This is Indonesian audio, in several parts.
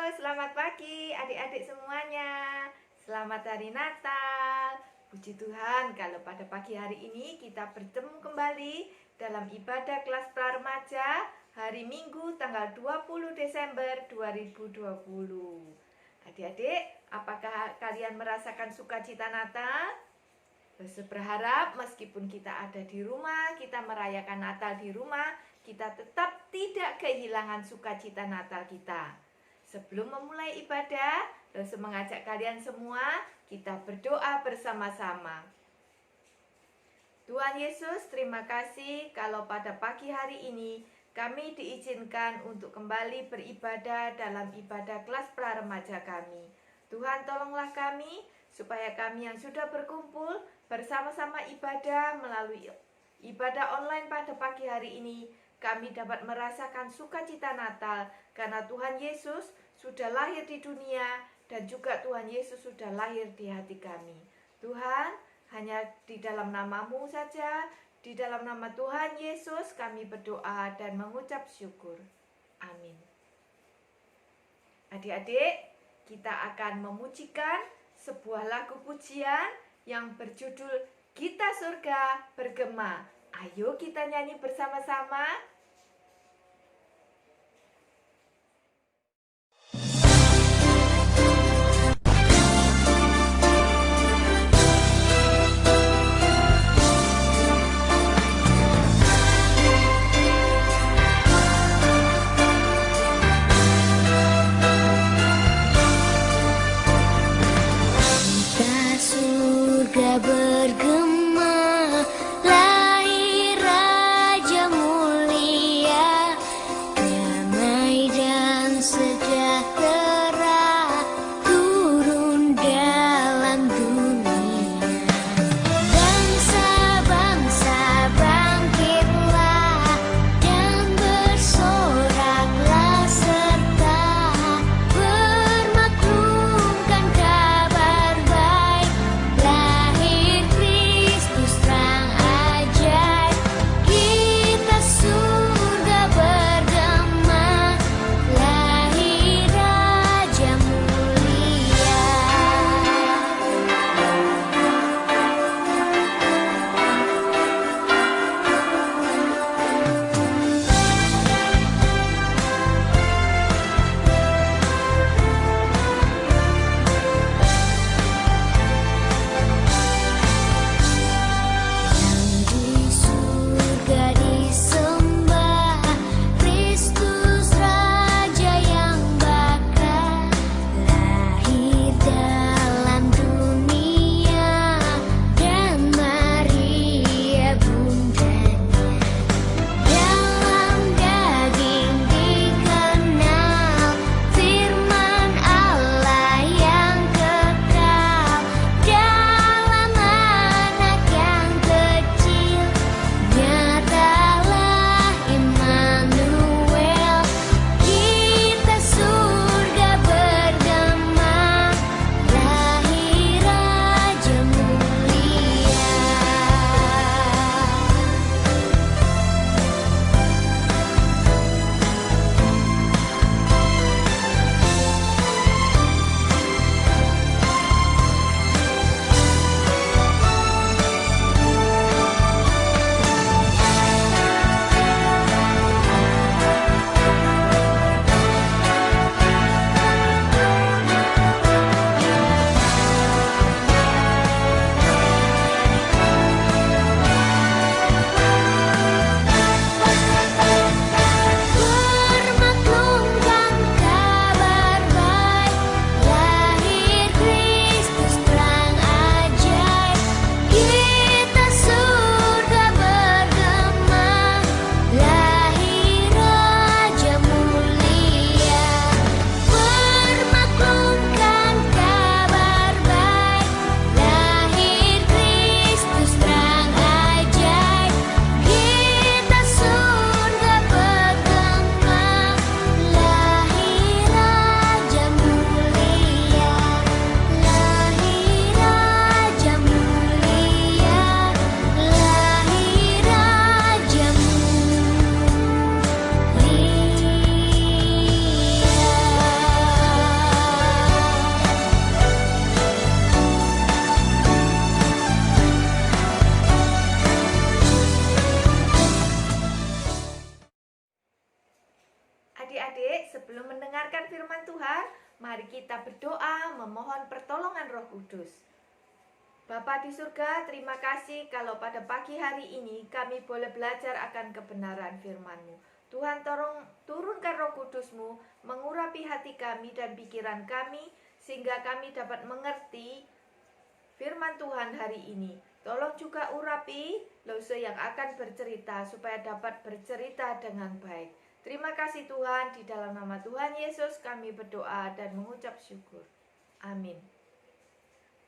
Selamat pagi adik-adik semuanya. Selamat hari Natal. Puji Tuhan kalau pada pagi hari ini kita bertemu kembali dalam ibadah kelas pra-remaja hari Minggu tanggal 20 Desember 2020. Adik-adik, apakah kalian merasakan sukacita Natal? Berharap meskipun kita ada di rumah, kita merayakan Natal di rumah, kita tetap tidak kehilangan sukacita Natal kita. Sebelum memulai ibadah, Rosa mengajak kalian semua, kita berdoa bersama-sama. Tuhan Yesus, terima kasih kalau pada pagi hari ini kami diizinkan untuk kembali beribadah dalam ibadah kelas pra-remaja kami. Tuhan, tolonglah kami supaya kami yang sudah berkumpul bersama-sama ibadah melalui ibadah online pada pagi hari ini, kami dapat merasakan sukacita Natal karena Tuhan Yesus sudah lahir di dunia dan juga Tuhan Yesus sudah lahir di hati kami. Tuhan, hanya di dalam nama-Mu saja, di dalam nama Tuhan Yesus kami berdoa dan mengucap syukur. Amin. Adik-adik, kita akan memujikan sebuah lagu pujian yang berjudul Gita Surga Bergema. Ayo kita nyanyi bersama-sama. Gita surga bergema, lahir Raja mulia. sebelum mendengarkan firman Tuhan, mari kita berdoa memohon pertolongan Roh Kudus. Bapa di surga, terima kasih kalau pada pagi hari ini kami boleh belajar akan kebenaran firman-Mu. Tuhan, tolong turunkan Roh Kudus-Mu, mengurapi hati kami dan pikiran kami, sehingga kami dapat mengerti firman Tuhan hari ini. Tolong juga urapi Lause yang akan bercerita, supaya dapat bercerita dengan baik. Terima kasih Tuhan, di dalam nama Tuhan Yesus kami berdoa dan mengucap syukur. Amin.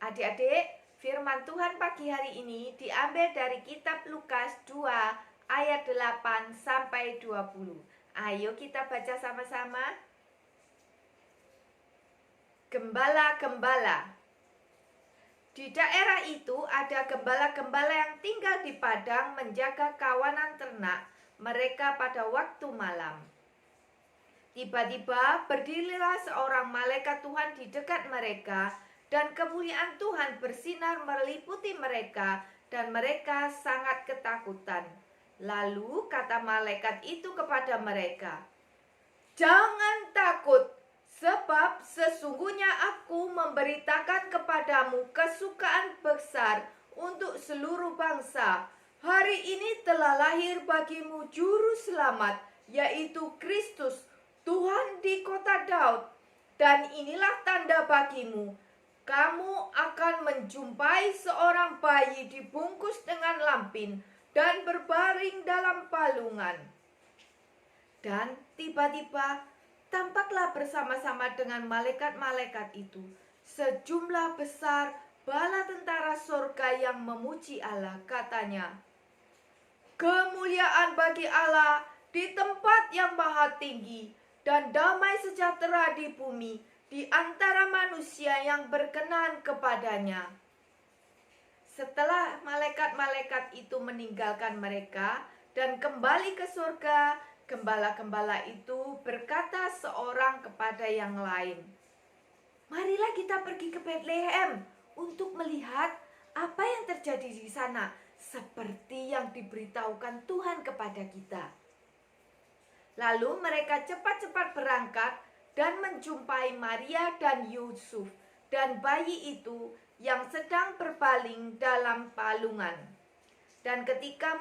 Adik-adik, firman Tuhan pagi hari ini diambil dari kitab Lukas 2 ayat 8 sampai 20. Ayo kita baca sama-sama. Gembala-gembala. Di daerah itu ada gembala-gembala yang tinggal di padang menjaga kawanan ternak mereka pada waktu malam. Tiba-tiba berdirilah seorang malaikat Tuhan di dekat mereka, dan kemuliaan Tuhan bersinar meliputi mereka, dan mereka sangat ketakutan. Lalu kata malaikat itu kepada mereka, "Jangan takut, sebab sesungguhnya aku memberitakan kepadamu kesukaan besar untuk seluruh bangsa. Hari ini telah lahir bagimu juru selamat, yaitu Kristus, Tuhan di kota Daud. Dan inilah tanda bagimu. Kamu akan menjumpai seorang bayi dibungkus dengan lampin dan berbaring dalam palungan." Dan tiba-tiba tampaklah bersama-sama dengan malaikat-malaikat itu sejumlah besar bala tentara surga yang memuji Allah. Katanya, "Kemuliaan bagi Allah di tempat yang maha tinggi, dan damai sejahtera di bumi di antara manusia yang berkenan kepadanya." Setelah malaikat-malaikat itu meninggalkan mereka dan kembali ke surga, gembala-gembala itu berkata seorang kepada yang lain, "Marilah kita pergi ke Betlehem untuk melihat apa yang terjadi di sana, seperti yang diberitahukan Tuhan kepada kita." Lalu mereka cepat-cepat berangkat dan menjumpai Maria dan Yusuf dan bayi itu yang sedang berbaring dalam palungan. Dan ketika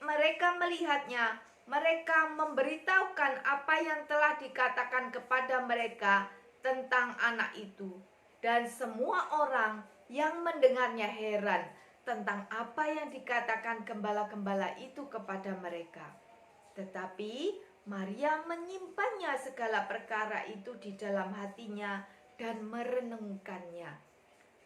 mereka melihatnya, mereka memberitahukan apa yang telah dikatakan kepada mereka tentang anak itu. Dan semua orang yang mendengarnya heran tentang apa yang dikatakan gembala-gembala itu kepada mereka. Tetapi Maria menyimpannya segala perkara itu di dalam hatinya dan merenungkannya.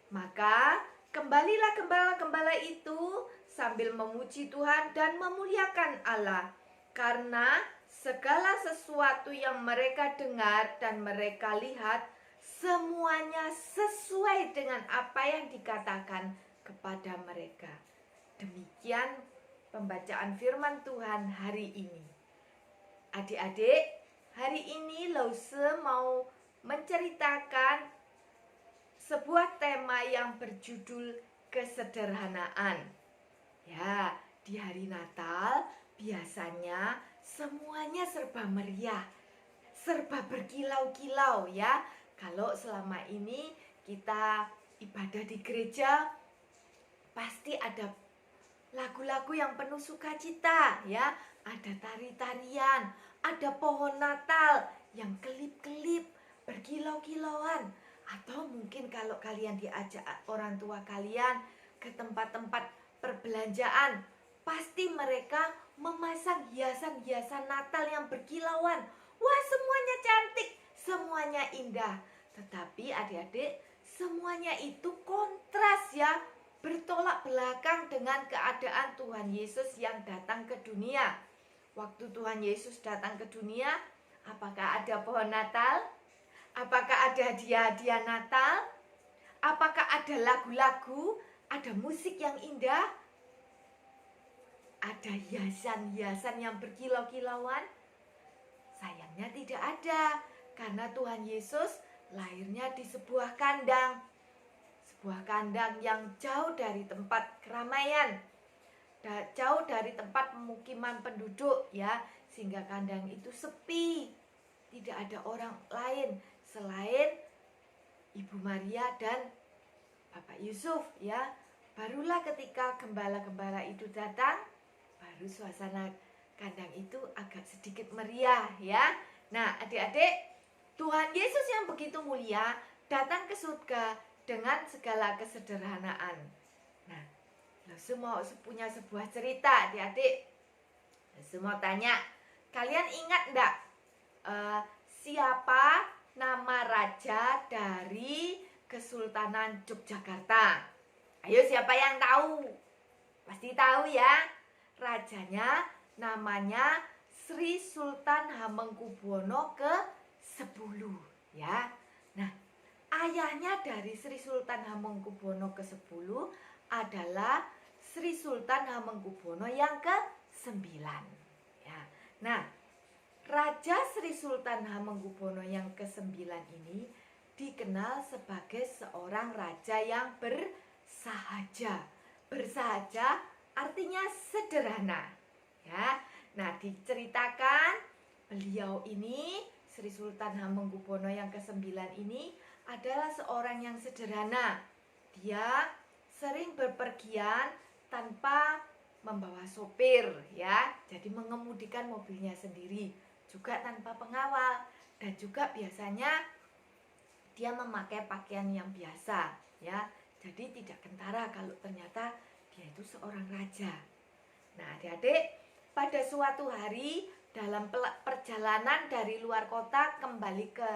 Maka kembalilah gembala-gembala itu sambil memuji Tuhan dan memuliakan Allah, karena segala sesuatu yang mereka dengar dan mereka lihat semuanya sesuai dengan apa yang dikatakan kepada mereka. Demikian pembacaan firman Tuhan hari ini. Adik-adik, hari ini Lause mau menceritakan sebuah tema yang berjudul kesederhanaan. Ya, di hari Natal biasanya semuanya serba meriah, serba berkilau-kilau ya. Kalau selama ini kita ibadah di gereja, pasti ada lagu-lagu yang penuh sukacita ya. Ada tari-tarian, ada pohon Natal yang kelip-kelip, berkilau-kilauan. Atau mungkin kalau kalian diajak orang tua kalian ke tempat-tempat perbelanjaan, pasti mereka memasang hiasan-hiasan Natal yang berkilauan. Wah, semuanya cantik, semuanya indah. Tetapi adik-adik, semuanya itu kontras ya, bertolak belakang dengan keadaan Tuhan Yesus yang datang ke dunia. Waktu Tuhan Yesus datang ke dunia, apakah ada pohon Natal? Apakah ada hadiah-hadiah Natal? Apakah ada lagu-lagu? Ada musik yang indah? Ada hiasan-hiasan yang berkilau-kilauan? Sayangnya tidak ada, karena Tuhan Yesus lahirnya di sebuah kandang. Sebuah kandang yang jauh dari tempat keramaian, jauh dari tempat pemukiman penduduk ya, sehingga kandang itu sepi, tidak ada orang lain selain Ibu Maria dan Bapak Yusuf ya. Barulah ketika gembala-gembala itu datang, baru suasana kandang itu agak sedikit meriah ya. Nah, adik-adik, Tuhan Yesus yang begitu mulia datang ke surga dengan segala kesederhanaan. Nah, lo semua punya sebuah cerita, adik-adik. Lo semua tanya, kalian ingat enggak siapa nama raja dari Kesultanan Yogyakarta? Ayo, siapa yang tahu? Pasti tahu ya. Rajanya namanya Sri Sultan Hamengkubuwono ke-10 ya. Nah, ayahnya dari Sri Sultan Hamengkubuwono ke-10 adalah Sri Sultan Hamengkubuwono yang ke-9 ya. Nah, Raja Sri Sultan Hamengkubuwono yang ke-9 ini dikenal sebagai seorang raja yang bersahaja. Bersahaja artinya sederhana ya. Nah, diceritakan beliau ini, Sri Sultan Hamengkubuwono yang ke-9 ini adalah seorang yang sederhana. Dia sering berpergian tanpa membawa sopir ya. Jadi mengemudikan mobilnya sendiri, juga tanpa pengawal, dan juga biasanya dia memakai pakaian yang biasa ya. Jadi tidak kentara kalau ternyata dia itu seorang raja. Nah, adik-adik, pada suatu hari dalam perjalanan dari luar kota kembali ke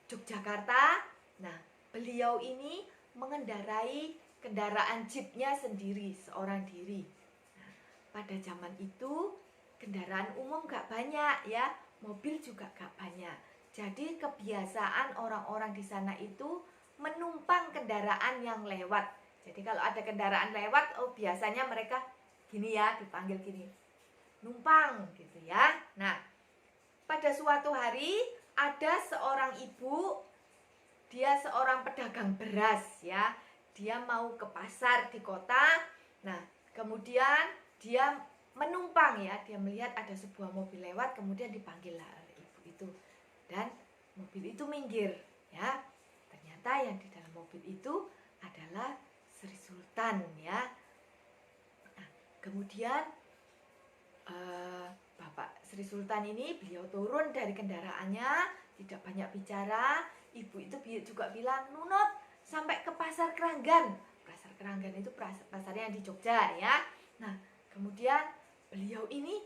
Yogyakarta, nah, beliau ini mengendarai kendaraan jeepnya sendiri, seorang diri. Nah, pada zaman itu kendaraan umum gak banyak ya, mobil juga gak banyak. Jadi kebiasaan orang-orang di sana itu menumpang kendaraan yang lewat. Jadi kalau ada kendaraan lewat, biasanya mereka gini ya, dipanggil gini, numpang gitu ya. Nah, pada suatu hari ada seorang ibu, dia seorang pedagang beras ya. Dia mau ke pasar di kota. Nah, kemudian dia menumpang ya, dia melihat ada sebuah mobil lewat, kemudian dipanggillah oleh ibu itu. Dan mobil itu minggir ya. Ternyata yang di dalam mobil itu adalah Sri Sultan ya. Nah, kemudian Bapak Sri Sultan ini, beliau turun dari kendaraannya, tidak banyak bicara. Ibu itu juga bilang, "Nunut, sampai ke Pasar Keranggan." Pasar Keranggan itu pasarnya di Jogja ya. Nah, kemudian beliau ini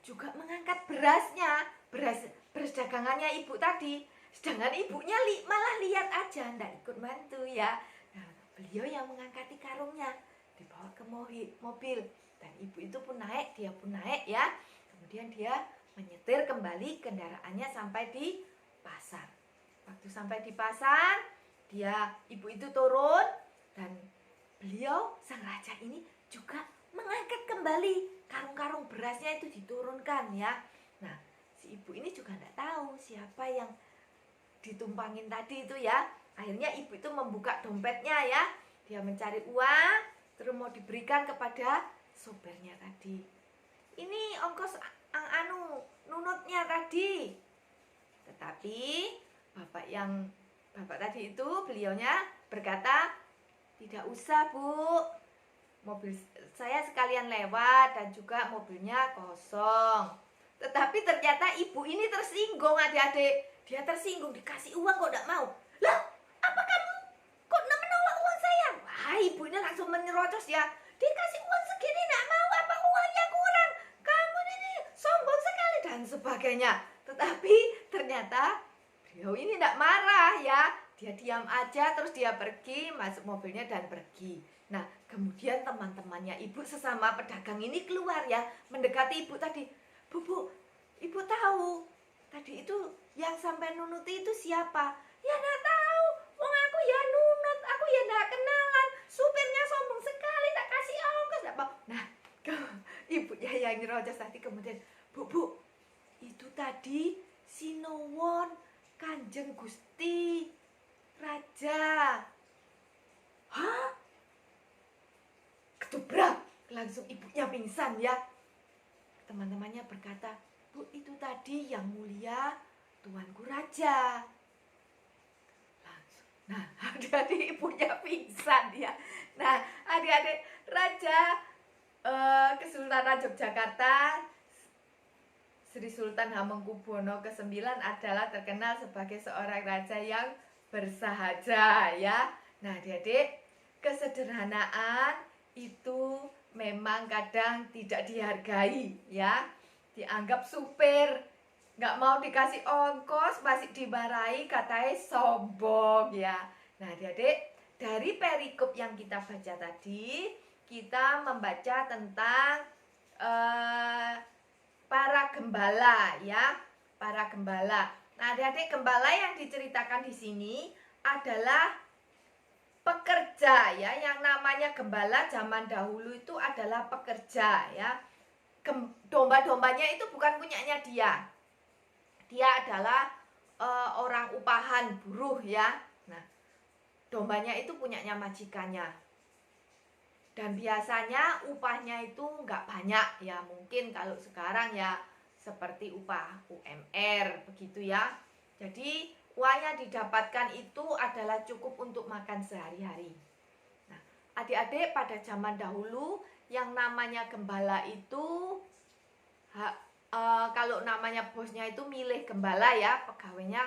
juga mengangkat berasnya, beras dagangannya ibu tadi. Sedangkan ibunya malah lihat aja, ndak ikut bantu ya. Nah, beliau yang mengangkati karungnya, dibawa ke mobil. Dan ibu itu pun naik, dia pun naik ya. Kemudian dia menyetir kembali kendaraannya sampai di pasar. Waktu sampai di pasar, ibu itu turun, dan beliau, sang raja ini juga mengangkat kembali karung-karung berasnya itu, diturunkan ya. Nah, si ibu ini juga tidak tahu siapa yang ditumpangin tadi itu ya. Akhirnya ibu itu membuka dompetnya ya. Dia mencari uang, terus mau diberikan kepada sopirnya tadi. Ini ongkos nunutnya tadi. Tetapi bapak tadi itu, beliaunya berkata, "Tidak usah, Bu. Mobil saya sekalian lewat dan juga mobilnya kosong." Tetapi ternyata ibu ini tersinggung, adik-adik. Dia tersinggung, dikasih uang kok tidak mau. "Lah, apa kamu kok menolak uang saya?" Wah, ibu ini langsung menyerocos ya. "Dikasih uang segini tidak mau, apa uangnya kurang? Kamu ini sombong sekali," dan sebagainya. Tetapi ternyata beliau ini tidak marah ya. Dia diam aja, terus dia pergi, masuk mobilnya dan pergi. Nah, kemudian teman-temannya ibu sesama pedagang ini keluar ya, mendekati ibu tadi. Bu, ibu tahu tadi itu yang sampai nunuti itu siapa?" "Ya enggak tahu, wong aku ya nunut, aku ya enggak kenalan, supirnya sombong sekali, tak kasih ongkos enggak mau." Nah, ibunya yang nyerocos tadi kemudian, Bu, itu tadi Sinuwun Kanjeng Gusti Raja." "Hah?" Ketubrak, langsung ibunya pingsan ya. Teman-temannya berkata, "Bu, itu tadi yang mulia tuanku raja. Langsung. Nah, adik-adik ibunya pingsan ya. Nah, adik-adik, Raja Kesultanan Yogyakarta Sri Sultan Hamengkubuwono ke-9 adalah terkenal sebagai seorang raja yang bersahaja ya. Nah, adik-adik, kesederhanaan itu memang kadang tidak dihargai ya. Dianggap supir, nggak mau dikasih ongkos, masih dimarahi, katanya sombong ya. Nah, adik-adik, dari perikop yang kita baca tadi, kita membaca tentang para gembala ya, para gembala. Nah, adik-adik, gembala yang diceritakan di sini adalah pekerja ya. Yang namanya gembala zaman dahulu itu adalah pekerja ya. Domba-dombanya itu bukan punyanya dia. Dia adalah orang upahan buruh ya. Nah, dombanya itu punyanya majikannya. Dan biasanya upahnya itu nggak banyak ya. Mungkin kalau sekarang ya seperti upah UMR begitu ya. Jadi uang yang didapatkan itu adalah cukup untuk makan sehari-hari. Nah, adik-adik, pada zaman dahulu yang namanya gembala itu kalau namanya bosnya itu milih gembala ya, pegawainya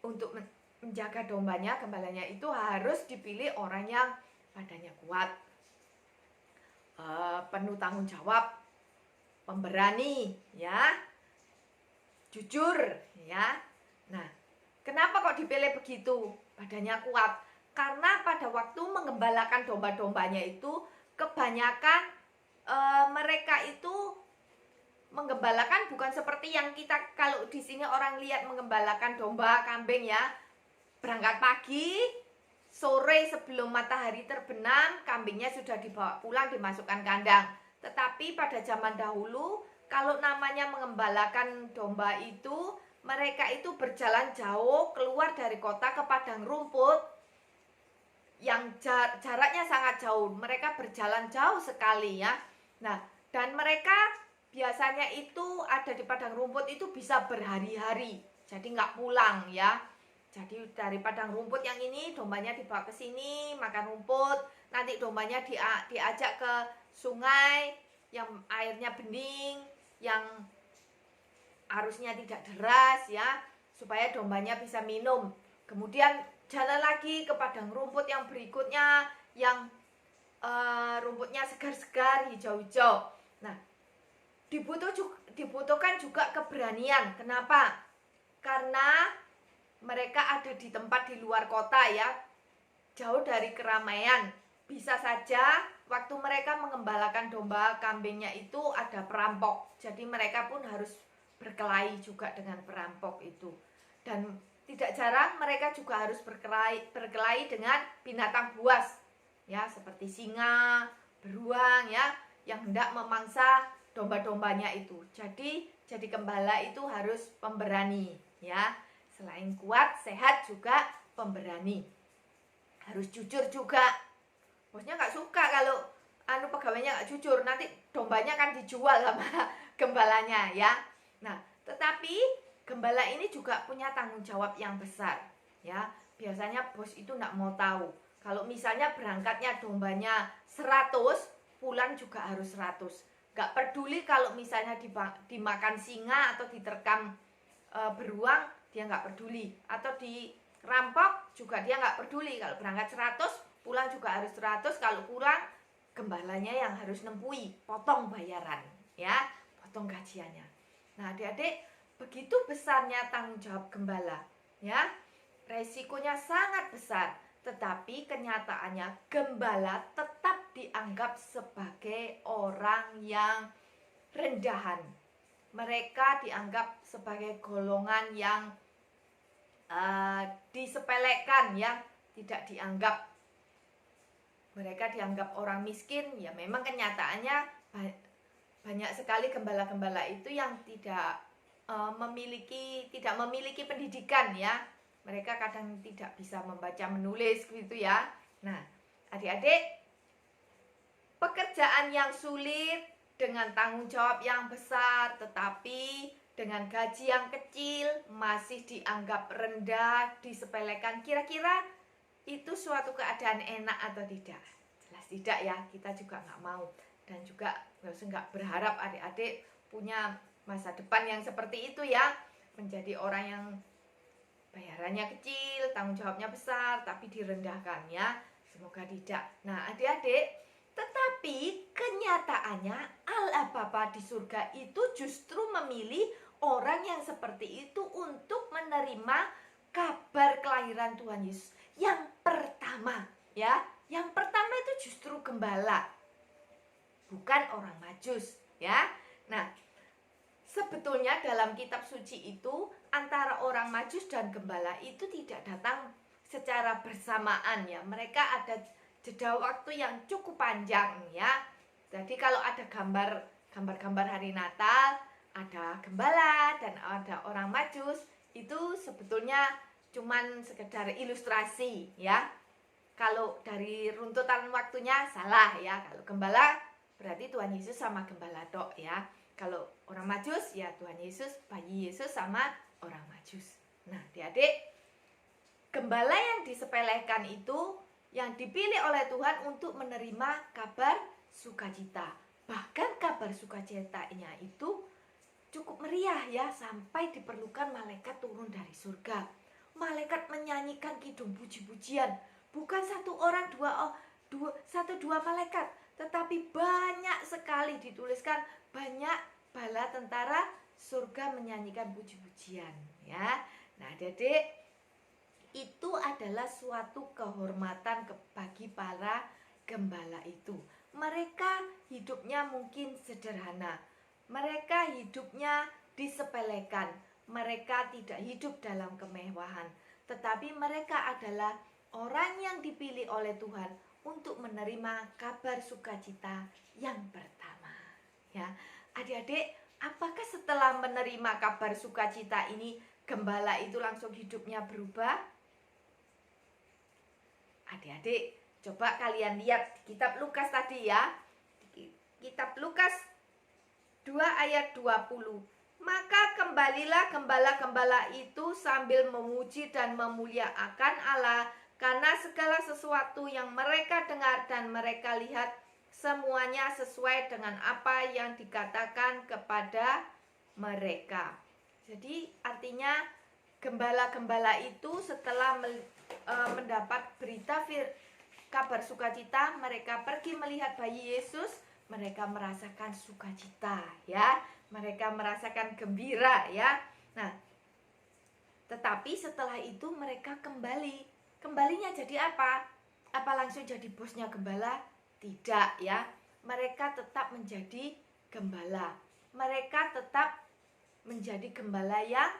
untuk menjaga dombanya, gembalanya itu harus dipilih orang yang badannya kuat, penuh tanggung jawab, pemberani ya, jujur ya. Nah, kenapa kok dipilih begitu? Badannya kuat. Karena pada waktu menggembalakan domba-dombanya itu kebanyakan mereka itu menggembalakan bukan seperti yang kita kalau di sini orang lihat menggembalakan domba, kambing ya. Berangkat pagi, sore sebelum matahari terbenam, kambingnya sudah dibawa pulang, dimasukkan kandang. Tetapi pada zaman dahulu, kalau namanya mengembalakan domba itu, mereka itu berjalan jauh keluar dari kota ke padang rumput yang jaraknya sangat jauh. Mereka berjalan jauh sekali ya. Nah, dan mereka biasanya itu ada di padang rumput itu bisa berhari-hari, jadi nggak pulang ya. Jadi dari padang rumput yang ini dombanya dibawa ke sini makan rumput, nanti dombanya diajak ke sungai yang airnya bening, yang arusnya tidak deras ya, supaya dombanya bisa minum. Kemudian jalan lagi ke padang rumput yang berikutnya, yang rumputnya segar-segar, hijau-hijau. Nah, dibutuhkan juga keberanian. Kenapa? Karena mereka ada di tempat di luar kota ya, jauh dari keramaian. Bisa saja waktu mereka mengembalakan domba kambingnya itu ada perampok. Jadi mereka pun harus berkelahi juga dengan perampok itu. Dan tidak jarang mereka juga harus berkelahi dengan binatang buas ya, seperti singa, beruang ya, yang hendak memangsa domba-dombanya itu. Jadi gembala itu harus pemberani ya. Selain kuat, sehat juga pemberani. Harus jujur juga. Bosnya nggak suka kalau pegawainya nggak jujur, nanti dombanya kan dijual sama gembalanya ya. Nah, tetapi gembala ini juga punya tanggung jawab yang besar ya. Biasanya bos itu nggak mau tahu. Kalau misalnya berangkatnya dombanya 100, pulang juga harus 100. Gak peduli kalau misalnya dimakan singa atau diterkam beruang, dia nggak peduli. Atau dirampok juga dia nggak peduli. Kalau berangkat 100, pulang juga harus 100. Kalau kurang, gembalanya yang harus nempui, potong bayaran ya, potong gajiannya. Nah, adik-adik, begitu besarnya tanggung jawab gembala ya. Resikonya sangat besar. Tetapi kenyataannya gembala tetap dianggap sebagai orang yang rendahan. Mereka dianggap sebagai golongan yang disepelekan ya, tidak dianggap. Mereka dianggap orang miskin ya. Memang kenyataannya banyak sekali gembala-gembala itu yang tidak memiliki pendidikan ya. Mereka kadang tidak bisa membaca menulis gitu ya. Nah, adik-adik, pekerjaan yang sulit dengan tanggung jawab yang besar, tetapi dengan gaji yang kecil, masih dianggap rendah, disepelekan. Kira-kira itu suatu keadaan enak atau tidak? Jelas tidak ya, kita juga nggak mau. Dan juga nggak berharap adik-adik punya masa depan yang seperti itu ya. Menjadi orang yang bayarannya kecil, tanggung jawabnya besar, tapi direndahkan ya. Semoga tidak. Nah adik-adik, tetapi kenyataannya Allah Bapa di surga itu justru memilih orang yang seperti itu untuk menerima kabar kelahiran Tuhan Yesus yang pertama ya. Yang pertama itu justru gembala, bukan orang Majus ya. Nah, sebetulnya dalam kitab suci itu antara orang Majus dan gembala itu tidak datang secara bersamaan ya. Mereka ada jeda waktu yang cukup panjang ya. Jadi kalau ada gambar hari Natal, ada gembala dan ada orang Majus, itu sebetulnya cuman sekedar ilustrasi ya. Kalau dari runtutan waktunya salah ya. Kalau gembala berarti Tuhan Yesus sama gembala tok ya. Kalau orang Majus ya Tuhan Yesus, bayi Yesus sama orang Majus. Nah adik-adik, gembala yang disepelekan itu yang dipilih oleh Tuhan untuk menerima kabar sukacita. Bahkan kabar sukacitanya itu cukup meriah ya, sampai diperlukan malaikat turun dari surga. Malaikat menyanyikan kidung puji-pujian. Bukan satu orang, dua malaikat, tetapi banyak sekali dituliskan, banyak bala tentara surga menyanyikan puji-pujian ya. Nah adik-adik, itu adalah suatu kehormatan bagi para gembala itu. Mereka hidupnya mungkin sederhana, mereka hidupnya disepelekan, mereka tidak hidup dalam kemewahan, tetapi mereka adalah orang yang dipilih oleh Tuhan untuk menerima kabar sukacita yang pertama ya. Adik-adik, apakah setelah menerima kabar sukacita ini gembala itu langsung hidupnya berubah? Adik-adik, coba kalian lihat di kitab Lukas tadi ya. Kitab Lukas 2 ayat 20. Maka kembalilah gembala-gembala itu sambil memuji dan memuliakan Allah, karena segala sesuatu yang mereka dengar dan mereka lihat semuanya sesuai dengan apa yang dikatakan kepada mereka. Jadi artinya gembala-gembala itu setelah mendapat berita kabar sukacita, mereka pergi melihat bayi Yesus, mereka merasakan sukacita ya, mereka merasakan gembira ya. Nah, tetapi setelah itu mereka kembalinya jadi apa? Apa langsung jadi bosnya gembala? Tidak ya. Mereka tetap menjadi gembala. Mereka tetap menjadi gembala yang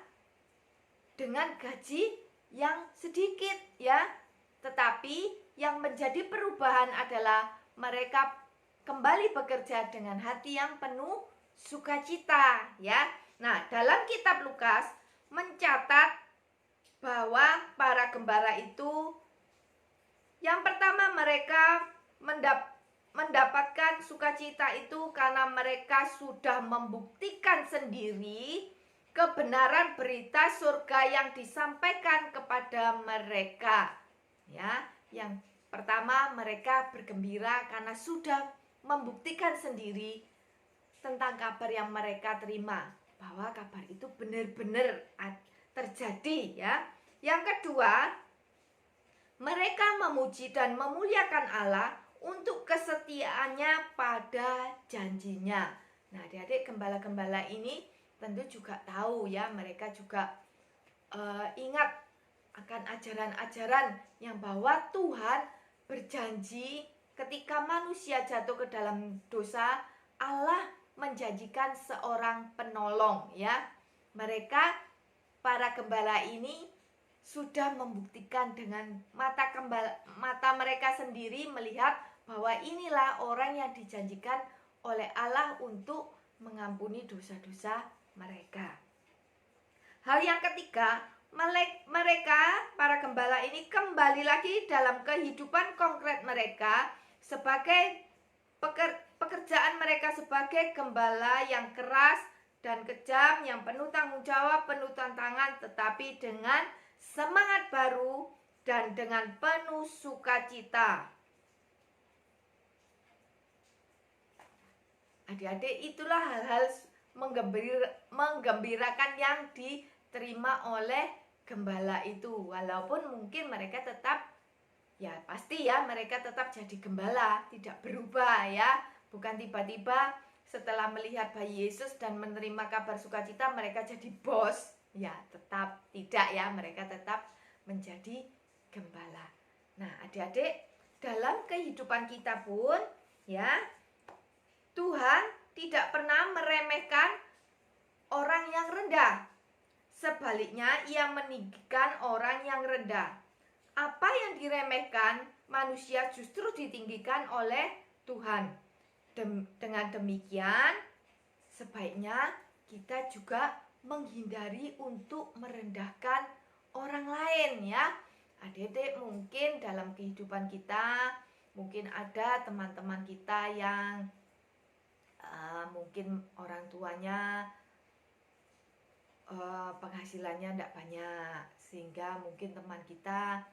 dengan gaji yang sedikit ya. Tetapi yang menjadi perubahan adalah mereka kembali bekerja dengan hati yang penuh sukacita ya. Nah, dalam kitab Lukas mencatat bahwa para gembala itu yang pertama mereka mendapatkan sukacita itu karena mereka sudah membuktikan sendiri kebenaran berita surga yang disampaikan kepada mereka ya. Yang pertama mereka bergembira karena sudah membuktikan sendiri tentang kabar yang mereka terima, bahwa kabar itu benar-benar terjadi ya. Yang kedua, mereka memuji dan memuliakan Allah untuk kesetiaannya pada janjinya. Nah adik-adik, gembala-gembala ini tentu juga tahu ya, mereka juga ingat akan ajaran-ajaran yang bahwa Tuhan berjanji ketika manusia jatuh ke dalam dosa, Allah menjanjikan seorang penolong ya. Mereka para gembala ini sudah membuktikan dengan mata mereka sendiri, melihat bahwa inilah orang yang dijanjikan oleh Allah untuk mengampuni dosa-dosa mereka. Hal yang ketiga, mereka para gembala ini kembali lagi dalam kehidupan konkret mereka sebagai pekerjaan mereka sebagai gembala yang keras dan kejam, yang penuh tanggung jawab, penuh tantangan, tetapi dengan semangat baru dan dengan penuh sukacita. Adik-adik, itulah hal-hal menggembirakan yang diterima oleh gembala itu. Walaupun mungkin mereka tetap, ya pasti ya, mereka tetap jadi gembala, tidak berubah ya. Bukan tiba-tiba setelah melihat bayi Yesus dan menerima kabar sukacita mereka jadi bos. Ya tetap tidak ya, mereka tetap menjadi gembala. Nah adik-adik, dalam kehidupan kita pun ya, Tuhan tidak pernah meremehkan orang yang rendah. Sebaliknya, Ia meninggikan orang yang rendah. Apa yang diremehkan manusia justru ditinggikan oleh Tuhan. Dengan demikian, sebaiknya kita juga menghindari untuk merendahkan orang lain ya. Adik-adik, mungkin dalam kehidupan kita mungkin ada teman-teman kita yang mungkin orang tuanya penghasilannya tidak banyak, sehingga mungkin teman kita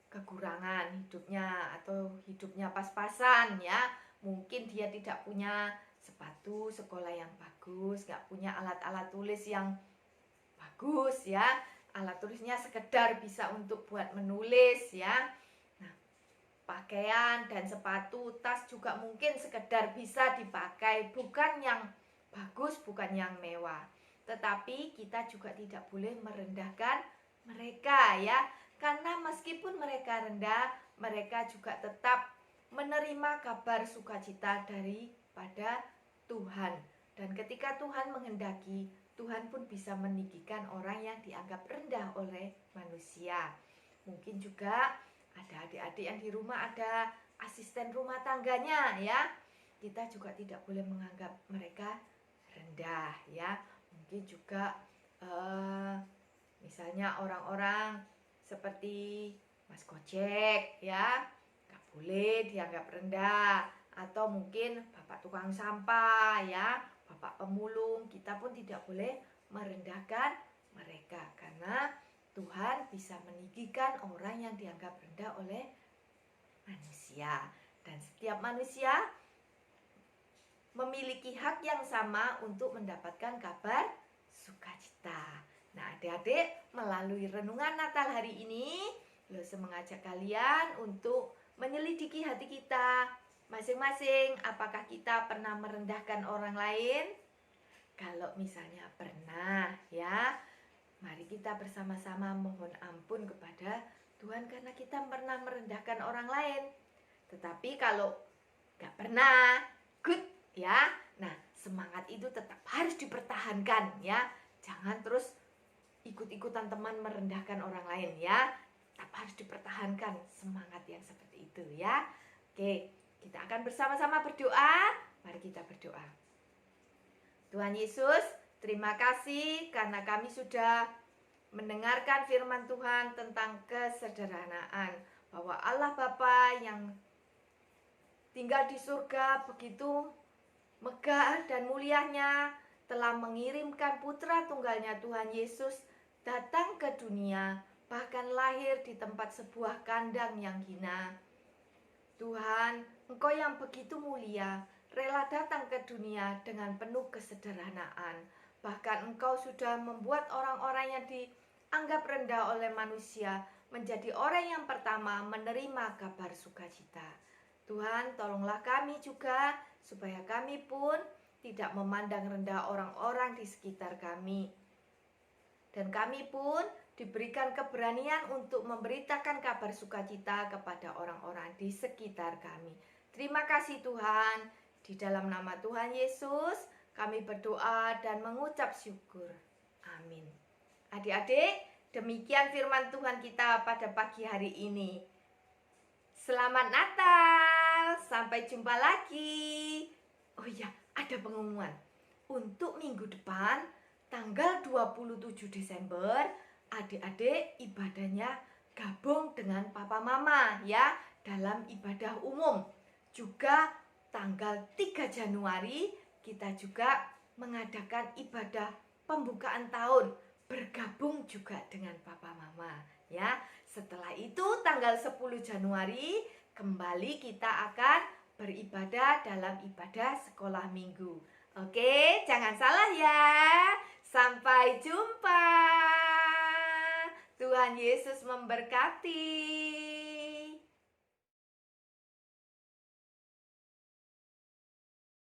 kekurangan hidupnya atau hidupnya pas-pasan ya. Mungkin dia tidak punya sepatu sekolah yang bagus, nggak punya alat-alat tulis yang bagus ya. Alat tulisnya sekedar bisa untuk buat menulis ya. Nah, pakaian dan sepatu, tas juga mungkin sekedar bisa dipakai, bukan yang bagus, bukan yang mewah. Tetapi kita juga tidak boleh merendahkan mereka ya. Karena meskipun mereka rendah, mereka juga tetap menerima kabar sukacita daripada Tuhan. Dan ketika Tuhan menghendaki, Tuhan pun bisa meninggikan orang yang dianggap rendah oleh manusia. Mungkin juga ada adik-adik yang di rumah ada asisten rumah tangganya ya. Kita juga tidak boleh menganggap mereka rendah ya. Mungkin juga misalnya orang-orang seperti Mas Gojek ya, gak boleh dianggap rendah. Atau mungkin bapak tukang sampah ya, bapak pemulung, kita pun tidak boleh merendahkan mereka. Karena Tuhan bisa meninggikan orang yang dianggap rendah oleh manusia. Dan setiap manusia memiliki hak yang sama untuk mendapatkan kabar sukacita. Nah adik-adik, melalui renungan Natal hari ini, Lose mengajak kalian untuk menyelidiki hati kita masing-masing. Apakah kita pernah merendahkan orang lain? Kalau misalnya pernah ya, mari kita bersama-sama mohon ampun kepada Tuhan karena kita pernah merendahkan orang lain. Tetapi kalau gak pernah, good ya. Nah semangat itu tetap harus dipertahankan ya. Jangan terus ikut-ikutan teman merendahkan orang lain ya. Tetap harus dipertahankan semangat yang seperti itu ya. Oke, kita akan bersama-sama berdoa. Mari kita berdoa. Tuhan Yesus, terima kasih karena kami sudah mendengarkan firman Tuhan tentang kesederhanaan. Bahwa Allah Bapa yang tinggal di surga begitu megah dan mulianya telah mengirimkan putra tunggalnya Tuhan Yesus datang ke dunia, bahkan lahir di tempat sebuah kandang yang hina. Tuhan, Engkau yang begitu mulia, rela datang ke dunia dengan penuh kesederhanaan. Bahkan Engkau sudah membuat orang-orang yang dianggap rendah oleh manusia menjadi orang yang pertama menerima kabar sukacita. Tuhan, tolonglah kami juga supaya kami pun tidak memandang rendah orang-orang di sekitar kami. Dan kami pun diberikan keberanian untuk memberitakan kabar sukacita kepada orang-orang di sekitar kami. Terima kasih Tuhan. Di dalam nama Tuhan Yesus kami berdoa dan mengucap syukur. Amin. Adik-adik, demikian firman Tuhan kita pada pagi hari ini. Selamat Natal. Sampai jumpa lagi. Oh iya, ada pengumuman. Untuk minggu depan tanggal 27 Desember, adik-adik ibadahnya gabung dengan papa mama ya dalam ibadah umum. Juga tanggal 3 Januari kita juga mengadakan ibadah pembukaan tahun, bergabung juga dengan papa mama ya. Setelah itu tanggal 10 Januari kembali kita akan beribadah dalam ibadah sekolah minggu. Oke, jangan salah ya. Sampai jumpa. Tuhan Yesus memberkati.